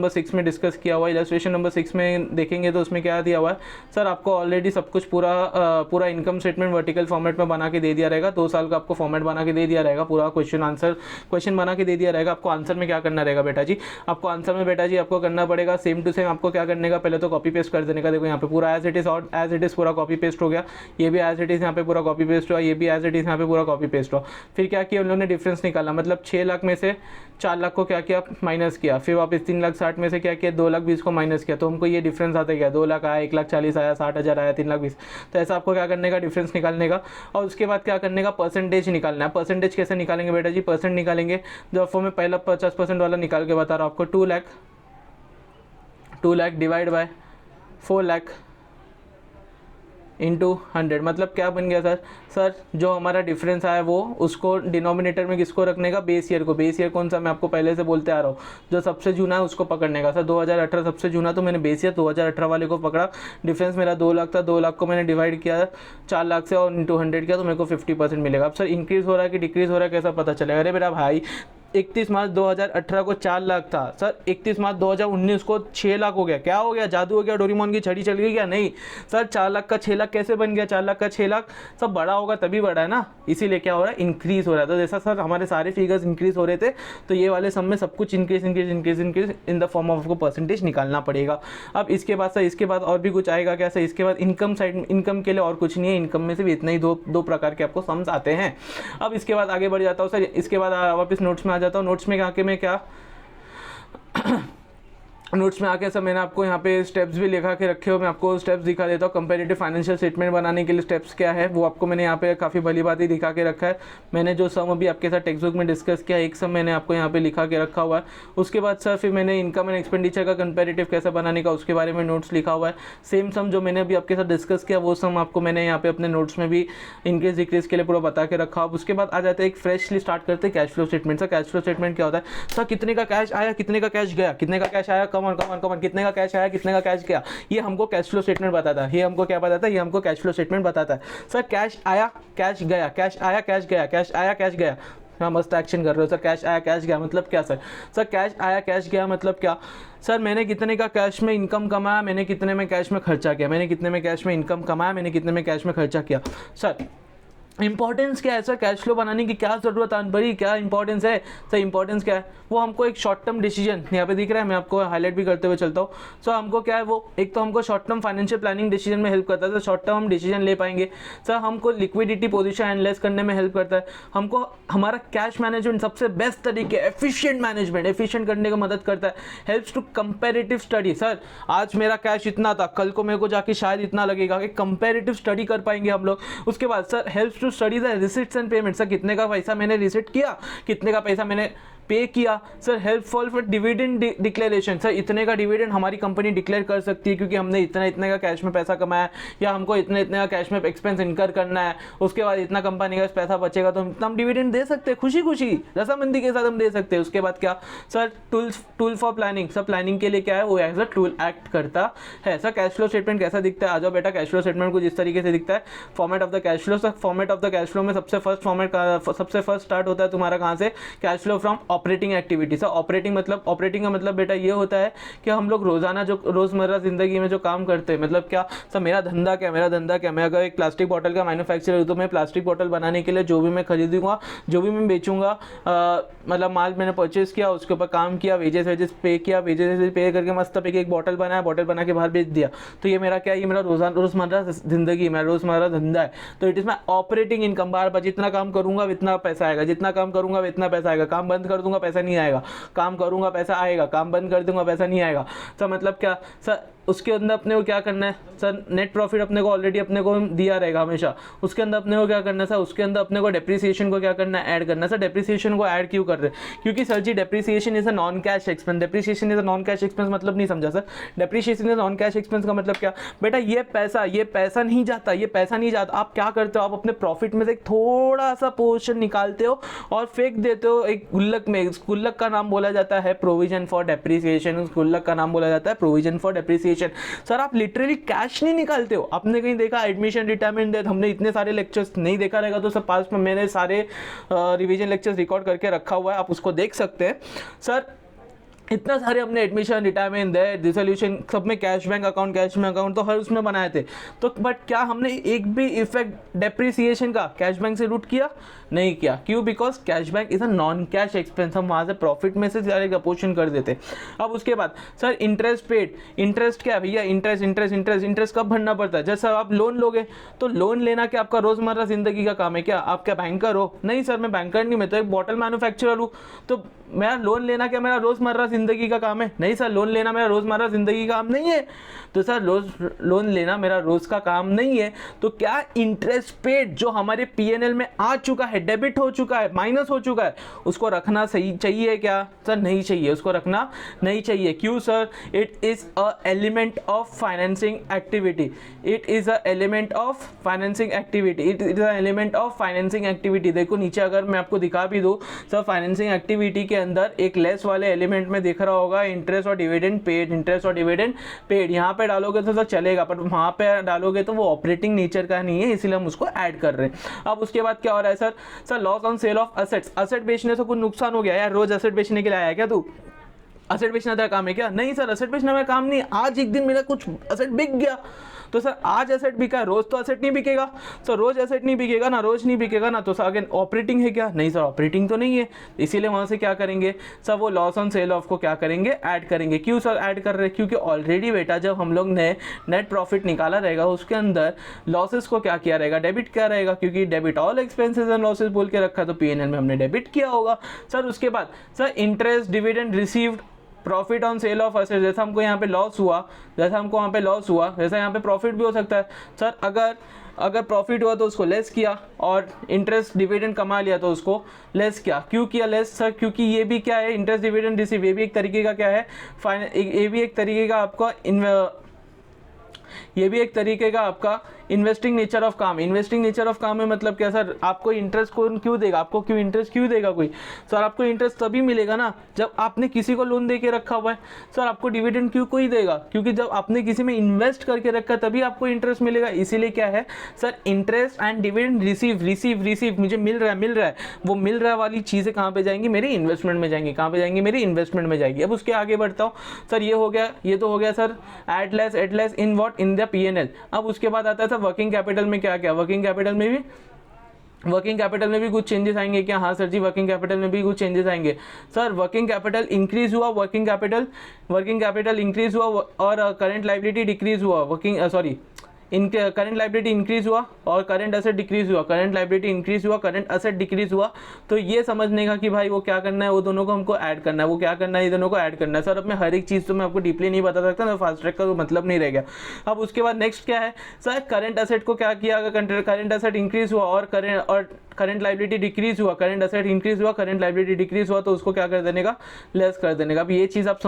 6 में डिस्कस किया हुआ है। इलस्ट्रेशन नंबर 6 में देखेंगे तो उसमें क्या दिया हुआ है सर, आपको ऑलरेडी सब कुछ पूरा इनकम स्टेटमेंट वर्टिकल फॉर्मेट में बना के दे दिया रहेगा। 2 साल का आपको फॉर्मेट बना के दे दिया रहेगा, पूरा क्वेश्चन बना के दे दिया रहेगा। आपको आंसर में क्या करना रहेगा बेटा जी, आपको आंसर में बेटा जी आपको करना पड़ेगा सेम टू सेम। आपको क्या करने का, पहले तो कॉपी पेस्ट कर देने का। देखो यहाँ पे पूरा एज इट इज़ पूरा कॉपी पेस्ट हो गया, ये भी एज इट इज़ यहाँ पे पूरा कॉपी पेस्ट हुआ, ये भी एज इट इज़ यहाँ पे पूरा कॉपी पेस्ट हुआ। फिर क्या किया उन लोगों ने, डिफरेंस निकाला, मतलब 6 लाख में से 4 लाख को क्या किया, माइनस किया। फिर वापस 3,60,000 में से क्या किया, 2,20,000 को माइनस किया। तो हमको ये डिफरेंस आता गया, 2 लाख आया, 1,40,000 आया, 60,000 आया, 3,20,000। तो ऐसा आपको क्या करने का, डिफरेंस निकालने का। और उसके बाद क्या करने का, परसेंटेज निकालना है। परसेंटेज कैसे निकालेंगे बेटा जी, परसेंट निकालेंगे जो आपको मैं पहला 50% वाला निकाल के बता रहा हूँ आपको। 2 lakh divide by 4 lakh into 100, मतलब क्या बन गया सर जो हमारा डिफरेंस आया वो उसको डिनोमिनेटर में किसको रखने का, बेस ईयर को। बेस ईयर कौन सा, मैं आपको पहले से बोलते आ रहा हूँ, जो सबसे जूना है उसको पकड़ने का। सर 2018 सबसे जूना, तो मैंने बेस ईयर 2018 वाले को पकड़ा। डिफरेंस मेरा 2 लाख था, 2 लाख को मैंने डिवाइड किया 4 लाख से और इंटू 100 किया, तो मेरे को 50% मिलेगा। अब सर इंक्रीज़ हो रहा है कि डिक्रीज़ हो रहा है कैसा पता चलेगा, अरे मेरा भाई 31 मार्च 2018 को 4 लाख था सर, 31 मार्च 2019 को 6 लाख हो गया। क्या हो गया, जादू हो गया, डोरेमोन की छड़ी चल गई क्या, नहीं सर। 4 लाख का 6 लाख कैसे बन गया, 4 लाख का 6 लाख, सब बड़ा होगा तभी बड़ा है ना, इसीलिए क्या हो रहा है, इंक्रीज़ हो रहा है। तो जैसा सर हमारे सारे फिगर्स इंक्रीज़ हो रहे थे, तो ये वाले सब में सब कुछ increase in the form of आपको परसेंटेज निकालना पड़ेगा। अब इसके बाद सर, इसके बाद और भी कुछ आएगा क्या सर, इसके बाद इनकम साइड, इनकम के लिए और कुछ नहीं है, इनकम में से भी इतना ही दो प्रकार के आपको सम्स आते हैं। अब इसके बाद आगे बढ़ जाता हूँ सर, इसके बाद वापस नोट्स में आ जाता हूँ। नोट्स में आके मैं क्या नोट्स में आके सर मैंने आपको यहाँ पे स्टेप्स भी लिखा के रखे हो, मैं आपको स्टेप्स दिखा देता हूँ। कंपेरेटिव फाइनेंशियल स्टेटमेंट बनाने के लिए स्टेप्स क्या है वो आपको मैंने यहाँ पे काफ़ी भली बात ही दिखा के रखा है। मैंने जो सम अभी आपके साथ टेक्स्ट बुक में डिस्कस किया, एक सम मैंने आपको यहाँ पे लिखा के रखा हुआ है। उसके बाद सर फिर मैंने इनकम एंड एक्सपेंडिचर का कंपेरेटिव कैसे बनाने का उसके बारे में नोट्स लिखा हुआ है। सेम सम जो मैंने अभी आपके साथ डिस्कस किया वो सम आपको मैंने यहाँ पे अपने नोट्स में भी इंक्रीज डिक्रीज के लिए पूरा बता के रखा। उसके बाद आ जाते हैं एक फ्रेशली स्टार्ट करते हैं cash flow statement. Sir cash flow statement क्या होता है, सर कितने का कैश आया, कितने का कैश गया, कितने का कैश आया, कमन कितने का कैश आया, कितने का कैश गया, ये हमको कैश फ्लो स्टेटमेंट बताता है। ये हमको क्या बताता है, ये हमको कैश फ्लो स्टेटमेंट बताता है। सर कैश आया कैश गया, कैश आया कैश गया, कैश आया कैश गया, हाँ मस्त एक्शन कर रहे हो सर। कैश आया कैश गया मतलब क्या सर, सर कैश आया कैश गया मतलब क्या सर, मैंने कितने का कैश में इनकम कमाया, मैंने कितने में कैश में खर्चा किया, मैंने कितने में कैश में इनकम कमाया, मैंने कितने में कैश में खर्चा किया। सर इंपॉर्टेंस क्या है सर, कैश फ्लो बनाने की क्या जरूरत है बड़ी, क्या इंपॉर्टेंस है सर, इंपॉर्टेंस क्या है, वो हमको एक शॉर्ट टर्म डिसीजन यहाँ पे दिख रहा है, मैं आपको हाईलाइट भी करते हुए चलता हूँ। सर हमको क्या है वो, एक तो हमको short term financial planning decision में हेल्प करता है, तो शॉर्ट टर्म हम डिसीजन ले पाएंगे। सर हमको लिक्विडिटी पोजीशन एनालाइज करने में हेल्प करता है, हमको हमारा कैश मैनेजमेंट सबसे बेस्ट तरीके एफिशिएंट मैनेजमेंट एफिशिएंट करने का मदद करता है। Helps to comparative study, sir आज मेरा कैश इतना था, कल को मेरे को जाके शायद इतना लगेगा, कि कंपेरेटिव स्टडी कर पाएंगे हम लोग। उसके बाद sir helps to study the receipts and payment, sir कितने का पैसा मैंने रिसिट किया, कितने का पैसा मैंने पे किया sir helpful for dividend declaration, sir इतने का डिविडेंड हमारी कंपनी डिक्लेयर कर सकती है क्योंकि हमने इतना इतने का कैश में पैसा कमाया, या हमको इतने इतने का कैश में एक्सपेंस इनकर करना है, उसके बाद इतना कंपनी का पैसा बचेगा तो हम डिविडेंड दे सकते हैं, खुशी खुशी रजामंदी के साथ हम दे सकते हैं। उसके बाद क्या sir tool for planning, sir planning के लिए क्या है वो एज अ टूल एक्ट करता है। सर कैश फ्लो स्टेटमेंट कैसा दिखता है, आ जाओ बेटा कैश फ्लो स्टेटमेंट कुछ इस तरीके से दिखता है। Format of the cash flow, sir format of the cash flow में सबसे फर्स्ट स्टार्ट होता है तुम्हारा कहाँ से, cash flow from operating activity. Sir operating का मतलब बेटा ये होता है कि हम लोग रोजाना जो रोजमर्रा जिंदगी में जो काम करते हैं, मतलब क्या सर मेरा धंधा क्या, मैं अगर एक प्लास्टिक बॉटल का मैन्युफैक्चरर हूँ तो मैं प्लास्टिक बॉटल बनाने के लिए जो भी मैं खरीदूंगा, जो भी मैं बेचूंगा, मतलब माल मैंने परचेज किया, उसके ऊपर काम किया, वेजेस पे किया, वेजेस पे करके मस्त पे एक बॉटल बनाया, बॉटल बना के बाहर बेच दिया, तो ये मेरा क्या, ये मेरा रोजमर्रा जिंदगी, मेरा रोजमर्रा धंधा है। तो it is my operating income. बार बार जितना काम करूंगा इतना पैसा आएगा, जितना काम करूंगा इतना पैसा आएगा, काम बंद कर दूंगा पैसा नहीं आएगा, काम करूंगा पैसा आएगा, काम बंद कर दूंगा पैसा नहीं आएगा। सर मतलब क्या सर उसके अंदर अपने को क्या करना है सर, नेट प्रॉफिट अपने को ऑलरेडी अपने को दिया रहेगा हमेशा, उसके अंदर अपने को क्या करना है सर, उसके अंदर अपने को डेप्रिसिएशन को क्या करना है, ऐड करना है। सर डेप्रिसिएशन को ऐड क्यों कर रहे हैं, क्योंकि sir ji depreciation is a non cash expense. Depreciation is a non cash expense मतलब नहीं समझा sir, depreciation is non cash expense का मतलब क्या बेटा, ये पैसा नहीं जाता, ये पैसा नहीं जाता। आप क्या करते हो, आप अपने प्रॉफिट में से एक थोड़ा सा पोर्शन निकालते हो और फेंक देते हो एक गुल्लक में। इस गुल्लक का नाम बोला जाता है प्रोविजन फॉर डेप्रिसिएशन, उस गुल्लक का नाम बोला जाता है प्रोविजन फॉर डेप्रिसिएशन। सर आप लिटरली कैश नहीं निकालते हो। आपने कहीं देखा एडमिशन रिटायरमेंट डेट, हमने इतने सारे लेक्चर्स नहीं देखा रहेगा तो सर पास में मैंने सारे रिवीजन लेक्चर्स रिकॉर्ड करके रखा हुआ है, आप उसको देख सकते हैं। सर इतना सारे हमने एडमिशन रिटायरमेंट डेट डिसोल्यूशन सब में कैश बैंक अकाउंट तो हर उसमें बनाए थे, तो बट क्या हमने एक भी इफेक्ट डेप्रिसिएशन का कैश बैंक से लूट किया, नहीं किया। क्यों, because cash bank is a non cash expense, हम वहाँ से प्रॉफिट में से सारे अपोर्शन कर देते। अब उसके बाद सर इंटरेस्ट पेड, इंटरेस्ट क्या भैया, इंटरेस्ट कब भरना पड़ता है, जैसे आप लोन लोगे तो लोन लेना क्या आपका रोजमर्रा जिंदगी का काम है क्या, आप क्या बैंकर हो, नहीं सर मैं बैंकर नहीं, मैं तो एक बॉटल मैन्युफैक्चरर हूँ। तो मेरा लोन लेना क्या मेरा रोजमर्रा जिंदगी का काम है, नहीं सर लोन लेना मेरा रोजमर्रा जिंदगी का काम नहीं है। तो सर लोन लेना मेरा रोज का काम नहीं है, तो क्या इंटरेस्ट पेड जो हमारे पीएनएल में आ चुका है, डेबिट हो चुका है, माइनस हो चुका है, उसको रखना सही चाहिए क्या सर, नहीं चाहिए, उसको रखना नहीं चाहिए। क्यों sir, it is a element of financing activity, it is a element of financing activity, it is a element of financing activity. देखो नीचे अगर मैं आपको दिखा भी दूं सर, फाइनेंसिंग एक्टिविटी के अंदर एक लेस वाले एलिमेंट में दिख रहा होगा इंटरेस्ट और डिविडेंड पेड, इंटरेस्ट और डिविडेंड पेड। यहाँ पे डालोगे तो सर चलेगा, पर वहाँ पे डालोगे तो वो ऑपरेटिंग नेचर का नहीं है, इसीलिए हम उसको ऐड कर रहे हैं। अब उसके बाद क्या हो रहा है sir loss on sale of assets, asset बेचने से कुछ नुकसान हो गया यार, रोज असेट बेचने के लिए आया क्या तू, असेट बेचना तेरा काम है क्या, नहीं सर असेट बेचना मेरा काम नहीं, आज एक दिन मेरा कुछ असेट बिक गया तो सर आज एसेट बिका है, रोज तो एसेट नहीं बिकेगा, सर रोज एसेट नहीं बिकेगा ना, रोज नहीं बिकेगा ना, तो सर अगेन ऑपरेटिंग है क्या, नहीं सर ऑपरेटिंग तो नहीं है, इसीलिए वहां से क्या करेंगे सर, वो लॉस ऑन सेल ऑफ को क्या करेंगे, ऐड करेंगे। क्यों सर ऐड कर रहे हैं, क्योंकि ऑलरेडी बेटा जब हम लोग ने नेट प्रॉफिट निकाला रहेगा उसके अंदर लॉसेस को क्या किया रहेगा, डेबिट किया रहेगा, क्योंकि debit all expenses and losses बोल के रखा, तो पीएनएल में हमने डेबिट किया होगा। सर उसके बाद sir interest dividend received, profit on sale of asset, जैसा हमको यहाँ पे लॉस हुआ, वैसा यहाँ पे प्रॉफिट भी हो सकता है। सर अगर प्रॉफिट हुआ तो उसको लेस किया, और इंटरेस्ट डिविडेंड कमा लिया तो उसको लेस किया। क्यों किया लेस सर, क्योंकि ये भी क्या है, इंटरेस्ट डिविडेंड रिसीव, ये भी एक तरीके का क्या है, ये भी एक तरीके का आपका ये भी एक तरीके का आपका इन्वेस्टिंग नेचर ऑफ काम। इन्वेस्टिंग नेचर ऑफ काम में मतलब क्या सर, आपको इंटरेस्ट कौन क्यों देगा, आपको क्यों इंटरेस्ट क्यों देगा कोई, सर आपको इंटरेस्ट तभी मिलेगा ना जब आपने किसी को लोन दे के रखा हुआ है। सर आपको डिविडेंड क्यों कोई देगा, क्योंकि जब आपने किसी में इन्वेस्ट करके रखा तभी आपको इंटरेस्ट मिलेगा। इसीलिए क्या है sir, interest and dividend receive मुझे मिल रहा है, वो मिल रहा वाली चीज़ें कहाँ पे जाएंगी, मेरी इन्वेस्टमेंट में जाएंगी। कहाँ पे जाएंगी, मेरी इन्वेस्टमेंट में जाएगी। अब उसके आगे बढ़ता हूँ सर, ये हो गया, ये तो हो गया sir at less in what, in the PNL. अब उसके बाद आता है सर वर्किंग कैपिटल में क्या क्या, वर्किंग कैपिटल में भी कुछ चेंजेस आएंगे क्या, हाँ सर जी वर्किंग कैपिटल में भी कुछ चेंजेस आएंगे। सर वर्किंग कैपिटल इंक्रीज हुआ, वर्किंग कैपिटल इंक्रीज हुआ और करंट लायबिलिटी डिक्रीज हुआ, करंट लायबिलिटी इंक्रीज हुआ और करंट एसेट डिक्रीज हुआ, करंट लायबिलिटी इंक्रीज हुआ, करंट एसेट डिक्रीज हुआ। तो ये समझने का कि भाई वो क्या करना है, वो दोनों को हमको ऐड करना है, वो क्या करना है, ये दोनों को ऐड करना है। सर अब मैं हर एक चीज़ तो मैं आपको डीपली नहीं बता सकता ना, फास्ट ट्रैक का तो मतलब नहीं रह गया। अब उसके बाद नेक्स्ट क्या है सर, करंट एसेट को क्या किया, अगर करंट एसेट इंक्रीज हुआ और करंट लाइबिलिटी डिक्रीज हुआ, करंट असेट इंक्रीज हुआ, करंट लाइबिलिटी डिक्रीज हुआ, तो उसको क्या कर देने का, लेस कर देने का। अब ये चीज़ आप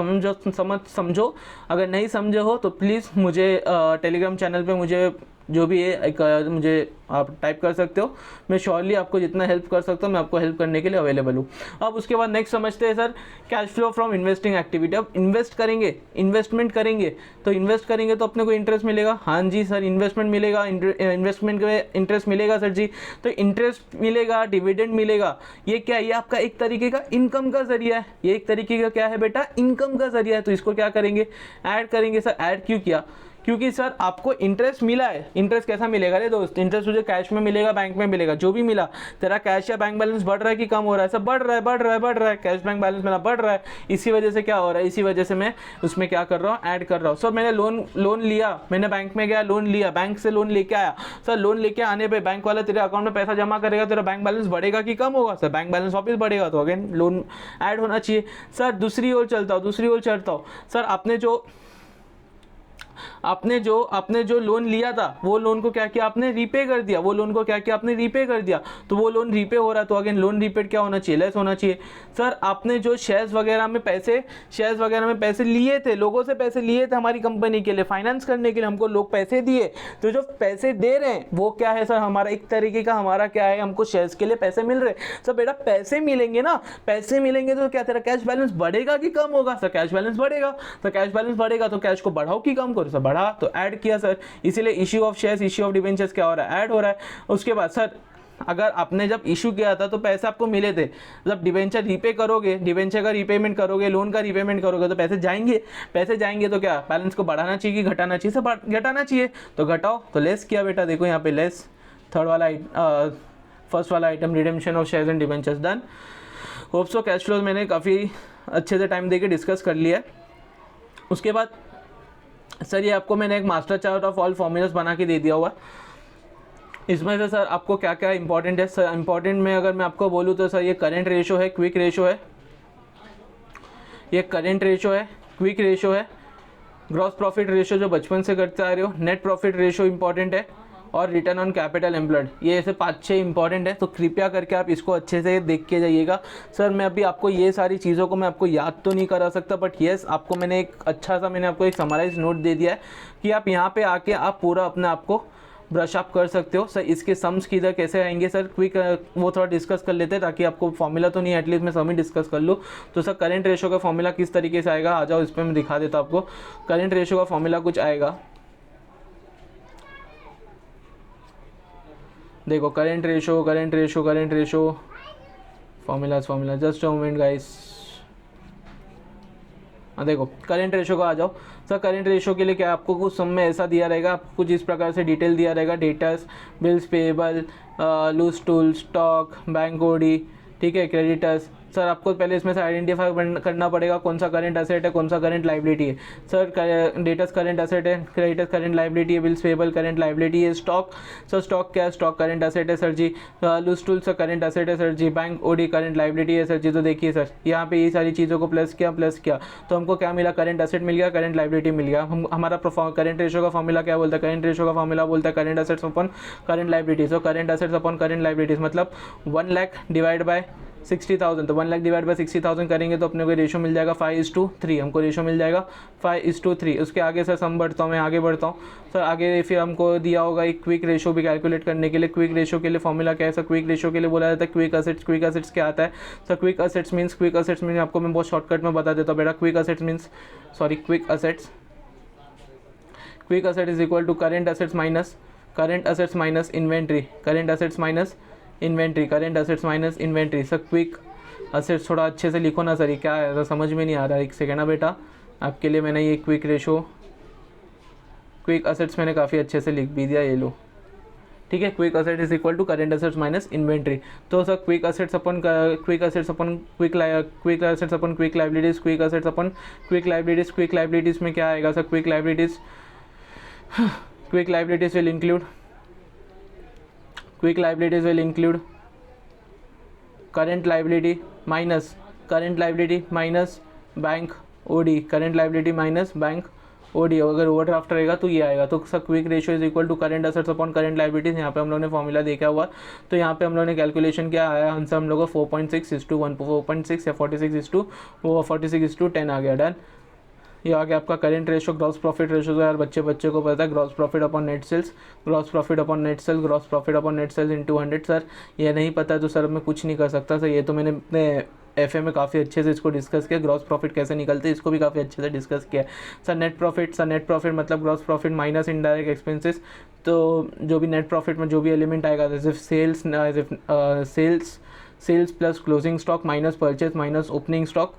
समझो। अगर नहीं समझे हो तो प्लीज़ मुझे टेलीग्राम चैनल पे मुझे जो भी है एक मुझे आप टाइप कर सकते हो। मैं श्योरली आपको जितना हेल्प कर सकता हूँ मैं आपको हेल्प करने के लिए अवेलेबल हूँ। अब उसके बाद नेक्स्ट समझते हैं sir cash flow from investing activity. अब इन्वेस्ट करेंगे, इन्वेस्टमेंट करेंगे, तो इन्वेस्ट करेंगे तो अपने को इंटरेस्ट मिलेगा। हाँ जी सर, इन्वेस्टमेंट मिलेगा, इन्वेस्टमेंट में इंटरेस्ट मिलेगा सर जी। तो इंटरेस्ट मिलेगा, डिविडेंड मिलेगा, ये क्या है, ये आपका एक तरीके का इनकम का जरिया है। ये एक तरीके का क्या है बेटा, इनकम का जरिया है। तो इसको क्या करेंगे, ऐड करेंगे। सर ऐड क्यों किया, क्योंकि सर आपको इंटरेस्ट मिला है। इंटरेस्ट कैसा मिलेगा रे दोस्त, इंटरेस्ट तुझे कैश में मिलेगा, बैंक में मिलेगा, जो भी मिला। तेरा कैश या बैंक बैलेंस बढ़ रहा है कि कम हो रहा है, सब बढ़ रहा है, बढ़ रहा है, बढ़ रहा है। कैश बैंक बैलेंस मेरा बढ़ रहा है, इसी वजह से क्या हो रहा है, इसी वजह से मैं उसमें क्या कर रहा हूँ, ऐड कर रहा हूँ। सर मैंने लोन लिया, मैंने बैंक में गया, लोन लिया, बैंक से लोन लेके आया। सर लोन लेके आने पर बैंक वाला तेरे अकाउंट में पैसा जमा करेगा, तेरा बैंक बैलेंस बढ़ेगा कि कम होगा। सर बैंक बैलेंस वापस बढ़ेगा, तो अगेन लोन ऐड होना चाहिए। सर दूसरी ओर चलता हूँ, सर आपने जो लोन लिया था वो लोन को क्या किया आपने, रीपे कर दिया। वो लोन को क्या किया आपने, रीपे कर दिया। तो वो लोन रीपे हो रहा है, तो अगेन लोन रीपेड क्या होना चाहिए, लेस होना चाहिए। सर आपने जो शेयर्स वगैरह में पैसे लिए थे, लोगों से पैसे लिए थे हमारी कंपनी के लिए, फाइनेंस करने के लिए हमको लोग पैसे दिए। तो जो पैसे दे रहे हैं वो क्या है सर, हमारा एक तरीके का हमारा क्या है, हमको शेयर्स के लिए पैसे मिल रहे हैं। सर बेटा पैसे मिलेंगे ना, पैसे मिलेंगे तो क्या तेरा कैश बैलेंस बढ़ेगा कि कम होगा। सर कैश बैलेंस बढ़ेगा, तो कैश बैलेंस बढ़ेगा तो कैश को बढ़ाओ कि कम करो। सर बढ़ा, तो ऐड किया सर। इसीलिए issue of shares, issue of debentures क्या हो रहा है, ऐड हो रहा है। उसके बाद सर अगर आपने जब इशू किया था तो पैसे आपको मिले थे, जब डिबेंचर रीपे करोगे, डिबेंचर का रीपेमेंट करोगे, लोन का रीपेमेंट करोगे, तो पैसे जाएंगे तो क्या बैलेंस को बढ़ाना चाहिए कि घटाना चाहिए, सब घटाना चाहिए। तो घटाओ, तो लेस किया बेटा, देखो यहाँ पे लेस, थर्ड वाला फर्स्ट वाला item redemption of shares and debentures done. Hope so cash flows मैंने काफ़ी अच्छे से टाइम देके डिस्कस कर लिया है। उसके बाद सर ये आपको मैंने एक master chart of all formulas बना के दे दिया हुआ। इसमें से सर आपको क्या क्या इंपॉर्टेंट है। सर इंपॉर्टेंट में अगर मैं आपको बोलूँ तो सर ये करेंट रेशो है, क्विक रेशो है, ये करेंट रेशो है, क्विक रेशो है, ग्रॉस प्रॉफिट रेशो जो बचपन से करते आ रहे हो, नेट प्रॉफिट रेशो इंपॉर्टेंट है, और रिटर्न ऑन कैपिटल एम्प्लॉयड। ये ऐसे 5-6 इंपॉर्टेंट है। तो कृपया करके आप इसको अच्छे से देख के जाइएगा। सर मैं अभी आपको ये सारी चीज़ों को मैं आपको याद तो नहीं करा सकता, बट येस आपको मैंने एक अच्छा सा मैंने आपको एक समराइज नोट दे दिया है कि आप यहाँ पे आके आप पूरा अपने आप को ब्रश अप कर सकते हो। सर इसके सम्स किधर कैसे आएंगे सर, क्विक वो थोड़ा डिस्कस कर लेते हैं, ताकि आपको फॉर्मूला तो नहीं एटलीस्ट मैं सम ही डिस्कस कर लूँ। तो सर करंट रेशो का फॉर्मूला किस तरीके से आएगा, आ जाओ इस पर मैं दिखा देता हूँ आपको। करंट रेशो का फॉर्मूला कुछ आएगा, देखो current ratio formula just a moment guys. देखो करंट रेशो का आ जाओ। सर करंट रेशो के लिए क्या आपको कुछ सम में ऐसा दिया रहेगा, आपको कुछ इस प्रकार से डिटेल दिया रहेगा, debtors, bills payable, loose tool, stock, bank OD, ठीक है, क्रेडिटर्स। सर आपको पहले इसमें से आइडेंटिफाई करना पड़ेगा कौन सा करंट एसेट है, कौन सा करंट लाइबिलिटी है। सर डेटर्स करंट एसेट है, क्रेडिटर्स करंट लाइबिलिटी है, बिल्स पेएबल करंट लाइबिलिटी है, स्टॉक, सर स्टॉक क्या है, स्टॉक करंट एसेट है sir ji, loose tool sir current asset है sir ji, bank OD current liability है सर जी। तो देखिए सर यहाँ पे ये सारी चीज़ों को प्लस किया तो हमको क्या मिला, करंट एसेट मिल गया, करंट लाइबिलिटी मिल गया। हमारा करंट रेशो का फॉर्मूला क्या बोलता है, करंट रेशो का फॉर्मूला बोलता है current assets upon current liabilities. So current assets upon current liabilities मतलब 1 लाख डिवाइड बाय 60,000, तो 1 लाख डिवाइड बाय 60,000 करेंगे तो अपने को रेशो मिल जाएगा 5:3, हमको रेशो मिल जाएगा 5:3। उसके आगे सर सम बढ़ता हूँ, मैं आगे बढ़ता हूँ सर। आगे फिर हमको दिया होगा एक क्विक रेशो भी कैलकुलेट करने के लिए। क्विक रेशो के लिए फॉर्मूला क्या है सर, क्विक रेशो के लिए बोला जाता है क्विक असेट्स। क्विक असेट्स क्या आता है सर, क्विक असेट्स मीन्स आपको मैं बहुत शॉर्टकट में बता देता हूँ बेटा। Quick assets is equal to current assets minus inventory, current assets minus inventory. Sir quick assets थोड़ा अच्छे से लिखो ना सर, ये क्या है समझ में नहीं आ रहा है, एक सेकेंड ना बेटा। आपके लिए मैंने ये क्विक असेट्स मैंने काफ़ी अच्छे से लिख भी दिया, ये लो, ठीक है। Quick asset is equal to current assets minus inventory. तो सर क्विक असेट्स अपन क्विक लाइबिलिटीज में क्या आएगा sir, quick liabilities will include current liability minus bank OD, current liability minus bank OD अगर ओवरड्राफ्ट रहेगा तो ये आएगा। तो sir quick ratio is equal to current assets upon current liabilities, यहाँ पे हम लोगों ने फॉर्मूला देखा हुआ। तो यहाँ पे हम लोगों ने कैलकुलेशन क्या आया आंसर हम लोगों को 4.6:1, 4.6 या 46:10 आ गया। डन। ये आ गया आपका current ratio, gross profit ratio. तो यार बच्चे को पता है gross profit upon net sales, gross profit upon net sales, gross profit upon net sales in 200। Sir ये नहीं पता तो सर मैं कुछ नहीं कर सकता सर, ये तो मैंने अपने एफ में काफ़ी अच्छे से इसको डिस्कस किया, ग्रॉस प्रॉफिट कैसे निकलते हैं इसको भी काफ़ी अच्छे से डिस्कस किया। सर नेट प्रॉफिट मतलब gross profit minus indirect expenses. तो जो भी नेट प्रॉफिट में जो भी एलिमेंट आएगा जैसे sales plus closing stock minus purchase minus opening stock,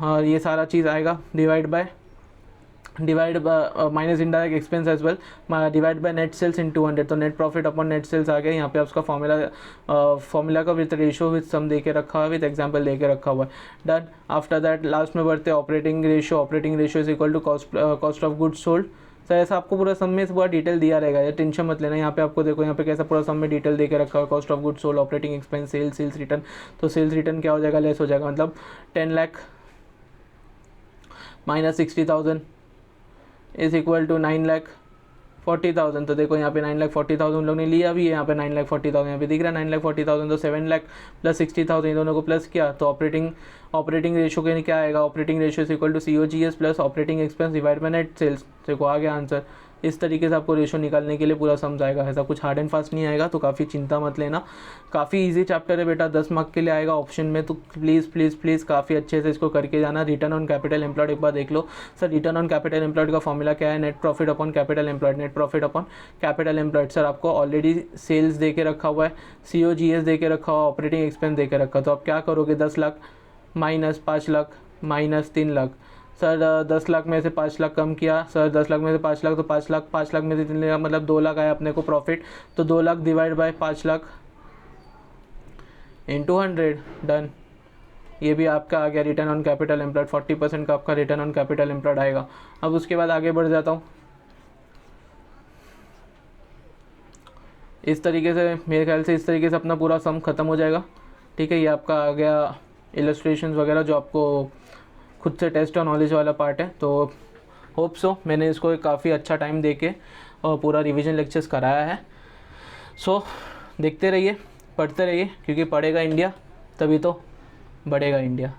और ये सारा चीज़ आएगा divide by minus indirect expense as well divide by net sales in 200। तो net profit upon net sales आ गया। यहाँ पे उसका फॉर्मूला का विद रेशियो विद सम दे के रखा हुआ है, विद एग्जांपल दे के रखा हुआ है। डन। आफ्टर दैट लास्ट में बढ़ते operating ratio is equal to cost of goods sold. Sir ऐसा आपको पूरा सम में पूरा डिटेल दिया रहेगा, ये टेंशन मत लेना। यहाँ पे आपको देखो यहाँ पे कैसा पूरा सम में डिटेल दे के रखा हुआ है, cost of goods sold, operating expense, sales return. तो सेल्स रिटर्न क्या हो जाएगा, लेस हो जाएगा, मतलब 10 lakh minus 60,000 is equal to 9,40,000। तो देखो यहाँ पे 9,40,000 उन लोग ने लिया भी है, यहाँ पे 9,40,000 यहाँ पे दिख रहा है 9,40,000। तो 7 लाख प्लस 60,000 इन दोनों को प्लस किया तो ऑपरेटिंग रेशियो के क्या आएगा, operating ratio is equal to COGS plus operating expense divide by net sales. देखो आ गया आंसर। इस तरीके से आपको रेशियो निकालने के लिए पूरा समझ आएगा, ऐसा कुछ हार्ड एंड फास्ट नहीं आएगा, तो काफ़ी चिंता मत लेना। काफ़ी इजी चैप्टर है बेटा, 10 मार्क के लिए आएगा ऑप्शन में, तो प्लीज़ काफ़ी अच्छे से इसको करके जाना। रिटर्न ऑन कैपिटल एम्प्लॉयड एक बार देख लो। Sir return on capital employed का फॉर्मूला क्या है, net profit upon capital employed, net profit upon capital employed. Sir आपको ऑलरेडी सेल्स दे के रखा हुआ है, COGS दे के रखा हुआ, ऑपरेटिंग एक्सपेंस दे के रखा, तो आप क्या करोगे, 10 lakh minus 5 lakh minus 3 lakh. Sir 10 lakh में से 5 लाख कम किया, सर 10 लाख में से 5 लाख, तो 5 लाख में से 3 लाख मतलब 2 लाख आया अपने को प्रॉफिट। तो 2 lakh divide by 5 lakh into 100। Done. ये भी आपका आ गया रिटर्न ऑन कैपिटल एम्प्लॉयड, 40% का आपका रिटर्न ऑन कैपिटल एम्प्लॉयड आएगा। अब उसके बाद आगे बढ़ जाता हूँ। इस तरीके से मेरे ख्याल से इस तरीके से अपना पूरा सम खत्म हो जाएगा। ठीक है, ये आपका आ गया इलस्ट्रेशंस वगैरह जो आपको खुद से टेस्ट और नॉलेज वाला पार्ट है। तो होप सो मैंने इसको काफ़ी अच्छा टाइम दे के और पूरा रिवीजन लेक्चर्स कराया है। सो देखते रहिए, पढ़ते रहिए, क्योंकि पढ़ेगा इंडिया तभी तो बढ़ेगा इंडिया।